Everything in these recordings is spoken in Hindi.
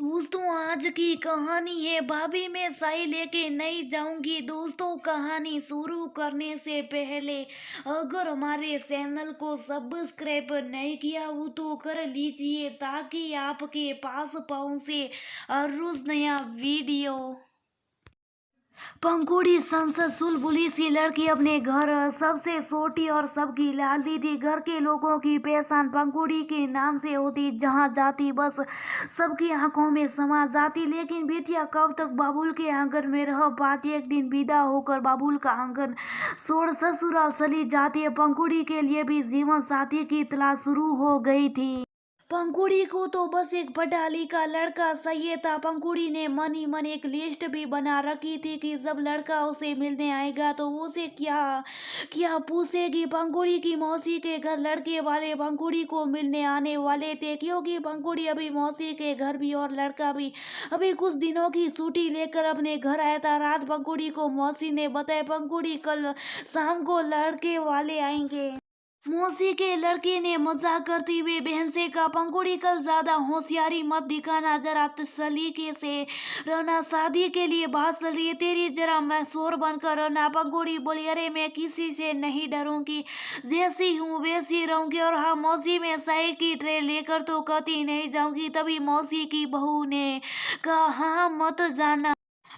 दोस्तों, आज की कहानी है भाभी मैं साई लेके नहीं जाऊंगी। दोस्तों, कहानी शुरू करने से पहले अगर हमारे चैनल को सब्सक्राइब नहीं किया हो तो कर लीजिए ताकि आपके पास पहुंचे हर रोज नया वीडियो। पंखुड़ी संसद चुलबुली सी लड़की अपने घर सबसे छोटी और सबकी लाडली थी। घर के लोगों की पहचान पंखुड़ी के नाम से होती। जहाँ जाती बस सबकी आंखों में समा जाती। लेकिन बेटिया कब तक बाबुल के आंगन में रह पाती। एक दिन विदा होकर बाबुल का आंगन छोड़ ससुराल चली जाती है। पंखुड़ी के लिए भी जीवन साथी की तलाश शुरू हो गई थी। पंखुड़ी को तो बस एक पढ़ा लिखा लड़का चाहिए था। पंखुड़ी ने मन ही मन एक लिस्ट भी बना रखी थी कि जब लड़का उसे मिलने आएगा तो उसे क्या क्या पूछेगी। पंखुड़ी की मौसी के घर लड़के वाले पंखुड़ी को मिलने आने वाले थे, क्योंकि पंखुड़ी अभी मौसी के घर भी और लड़का भी अभी कुछ दिनों की छुट्टी लेकर अपने घर आया था। रात पंखुड़ी को मौसी ने बताया, पंखुड़ी कल शाम को लड़के वाले आएंगे। मौसी के लड़के ने मजाक करते हुए बहन से कहा, पंखुड़ी कल ज्यादा होशियारी मत दिखाना, जरा सलीके से रहना, शादी के लिए बात चल रही है तेरी, जरा मैसूर बनकर रहना। पंखुड़ी बोली, अरे मैं किसी से नहीं डरूंगी, जैसी हूँ वैसी रहूंगी। और हाँ मौसी, मैं चाय की ट्रे लेकर तो कहीं नहीं जाऊंगी। तभी मौसी की बहू ने कहा, हाँ मत जाना,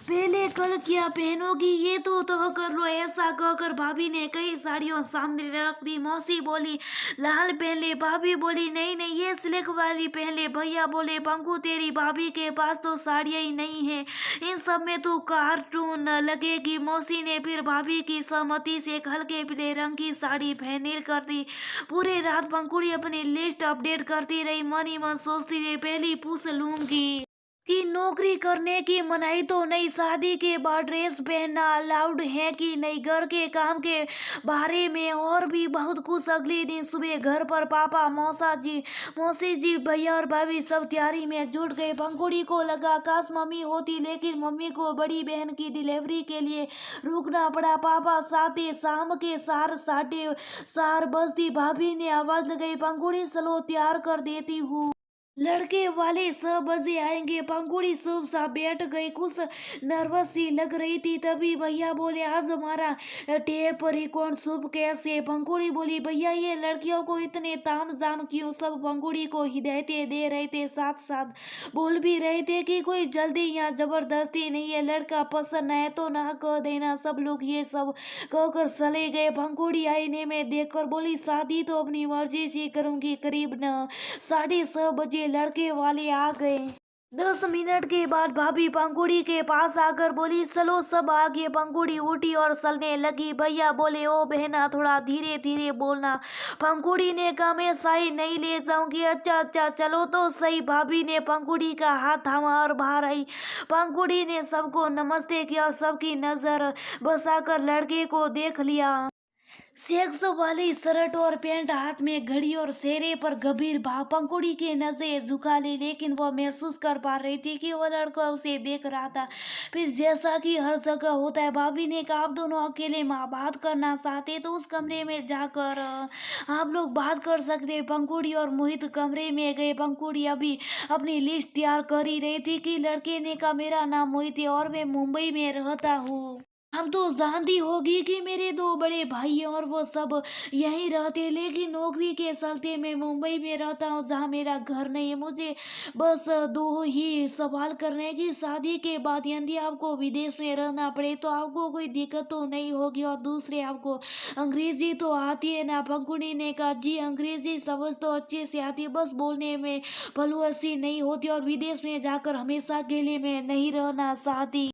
पहले कल क्या पहनोगी ये तो तय कर लो। ऐसा कहकर भाभी ने कई साड़ियों सामने रख दी। मौसी बोली, लाल पहन ले। भाभी बोली, नहीं नहीं ये सिल्क वाली पहन ले। भैया बोले, पंकु तेरी भाभी के पास तो साड़ियाँ ही नहीं है, इन सब में तो कार्टून लगेगी। मौसी ने फिर भाभी की सहमति से एक हल्के पीले रंग की साड़ी फाइनल कर दी। पूरे रात पंखुड़ी अपनी लिस्ट अपडेट करती रही, मन ही मन सोचती रही, पहली पूछ लूंगी कि नौकरी करने की मनाही तो नहीं, शादी के बाद ड्रेस पहनना अलाउड है कि नहीं, घर के काम के बारे में और भी बहुत कुछ। अगले दिन सुबह घर पर पापा, मौसी जी, भैया और भाभी सब तैयारी में जुट गए। पंखुड़ी को लगा काश मम्मी होती, लेकिन मम्मी को बड़ी बहन की डिलीवरी के लिए रुकना पड़ा। पापा साथे शाम के 4:30 बजती भाभी ने आवाज लगाई, पंखुड़ी चलो तैयार कर देती हूँ, लड़के वाले 6 बजे आएंगे। पंखुड़ी चुप सा बैठ गई, कुछ नर्वस सी लग रही थी। तभी भैया बोले, आज हमारा टेप रिकॉर्ड शुभ कैसे। पंखुड़ी बोली, भैया ये लड़कियों को इतने ताम झाम क्यों। सब पंखुड़ी को हिदायतें दे रहे थे, साथ साथ बोल भी रहे थे कि कोई जल्दी या जबरदस्ती नहीं है, लड़का पसंद है तो ना कह देना। सब लोग ये सब कहकर चले गए। पंखुड़ी आईने में देखकर बोली, शादी तो अपनी मर्जी से करूंगी। करीब न 6:30 बजे लड़के वाले आ गए। 10 मिनट के बाद भाभी पंखुड़ी के पास आकर बोली, चलो सब आगे। पंखुड़ी उठी और चलने लगी। भैया बोले, ओ बहना थोड़ा धीरे धीरे बोलना। पंखुड़ी ने कहा, मैं साई नहीं ले जाऊंगी। अच्छा अच्छा चलो तो सही। भाभी ने पंखुड़ी का हाथ थामा और बाहर आई। पंखुड़ी ने सबको नमस्ते किया और सबकी नजर बसाकर लड़के को देख लिया। चेक्स वाली शर्ट और पैंट, हाथ में घड़ी और चेहरे पर गंभीर भाव। पंखुड़ी की नजरें झुका ली, लेकिन वो महसूस कर पा रही थी कि वो लड़का उसे देख रहा था। फिर जैसा कि हर जगह होता है, भाभी ने कहा, आप दोनों अकेले माँ बात करना चाहते तो उस कमरे में जाकर आप लोग बात कर सकते। पंखुड़ी और मोहित कमरे में गए। पंखुड़ी अभी अपनी लिस्ट तैयार कर ही रही थी कि लड़के ने कहा, मेरा नाम मोहित है और मैं मुंबई में रहता हूँ। अब तो जानती होगी कि मेरे 2 बड़े भाई हैं और वो सब यहीं रहते, लेकिन नौकरी के चलते मैं मुंबई में रहता हूँ जहाँ मेरा घर नहीं है। मुझे बस 2 ही सवाल करने हैं कि शादी के बाद यदि आपको विदेश में रहना पड़े तो आपको कोई दिक्कत तो नहीं होगी, और दूसरे आपको अंग्रेजी तो आती है ना। पंखुड़ी ने कहा, जी अंग्रेजी समझ तो अच्छे से आती है, बस बोलने में फ्लुएंसी नहीं होती, और विदेश में जाकर हमेशा के लिए मैं नहीं रहना चाहती,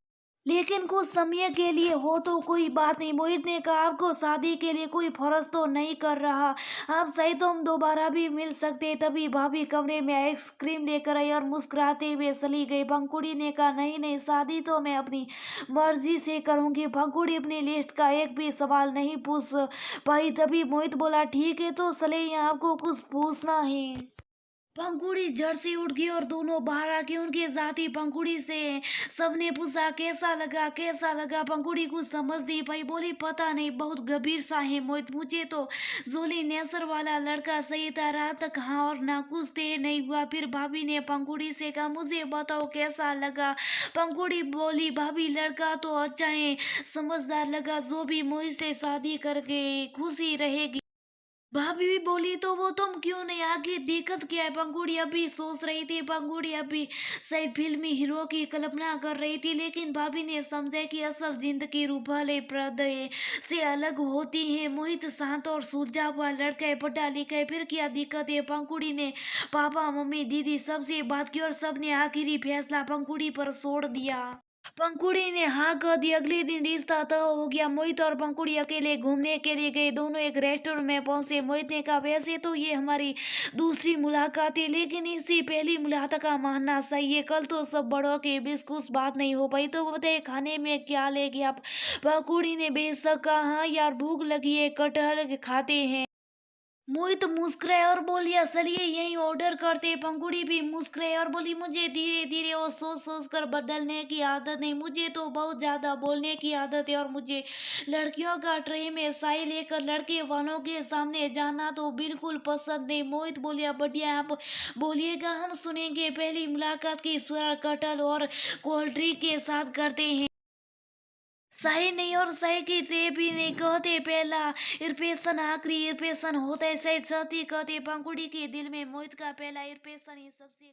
लेकिन कुछ समय के लिए हो तो कोई बात नहीं। मोहित ने कहा, आपको शादी के लिए कोई फर्ज तो नहीं कर रहा, आप सही तो हम दोबारा भी मिल सकते। तभी भाभी कमरे में आइसक्रीम लेकर आई और मुस्कुराते हुए चली गई। पंखुड़ी ने कहा, नहीं नहीं शादी तो मैं अपनी मर्जी से करूंगी। पंखुड़ी अपनी लिस्ट का एक भी सवाल नहीं पूछ पाई। तभी मोहित बोला, ठीक है तो चले, यहाँ आपको कुछ पूछना है। पंखुड़ी झट से उठ गई और दोनों बाहर आके उनके साथी पंखुड़ी से सबने पूछा कैसा लगा, कैसा लगा। पंखुड़ी कुछ समझ नहीं पाई, बोली पता नहीं, बहुत गंभीर सा है मोहित, मुझे तो जोली नेसर वाला लड़का सही था, रात तक हाँ और ना कुछ तय नहीं हुआ। फिर भाभी ने पंखुड़ी से कहा मुझे बताओ कैसा लगा। पंखुड़ी बोली भाभी लड़का तो अच्छा है, समझदार लगा, जो भी मोहित से शादी करके खुशी रहेगी। भाभी भी बोली तो वो तुम क्यों नहीं, आखिर दिक्कत क्या है। पंखुड़ी अभी सोच रही थी, पंखुड़ी अभी शायद फिल्मी हीरो की कल्पना कर रही थी, लेकिन भाभी ने समझा कि असल जिंदगी रूपाले पर्दे से अलग होती है। मोहित शांत और सुलझा हुआ लड़का है, पढ़ा लिखा है, फिर क्या दिक्कत है। पंखुड़ी ने पापा मम्मी दीदी सबसे बात की और सबने आखिरी फैसला पंखुड़ी पर छोड़ दिया। पंखुड़ी ने हाँ कह दी। अगले दिन रिश्ता तय हो गया। मोहित और पंखुड़ी अकेले घूमने के लिए गए। दोनों एक रेस्टोरेंट में पहुंचे। मोहित ने कहा वैसे तो ये हमारी दूसरी मुलाकात है, लेकिन इसी पहली मुलाकात का मानना सही है, कल तो सब बड़ों के बीच कुछ बात नहीं हो पाई, तो बताइए खाने में क्या लेंगे आप। पंखुड़ी ने बेशक कहा हाँ यार भूख लगी है, कटहल खाते हैं। मोहित मुस्कुराए और बोलिया चलिए यही ऑर्डर करते। पंखुड़ी भी मुस्कुराई और बोली मुझे धीरे धीरे और सोच सोच कर बदलने की आदत नहीं, मुझे तो बहुत ज्यादा बोलने की आदत है, और मुझे लड़कियों का ट्रे में साई लेकर लड़के वालों के सामने जाना तो बिल्कुल पसंद नहीं। मोहित बोलिया बढ़िया, आप बोलिएगा हम सुनेंगे। पहली मुलाकात की शुरुआत कटहल और कोल्ड ड्रिंक के साथ करते हैं। सही नहीं और सही की ट्रे भी नहीं कहते, पहला इर्पेशन आखिरी इर्पेशन होता है, शायद सती कहते। पंखुड़ी के दिल में मोहित का पहला इर्पेशन ही सबसे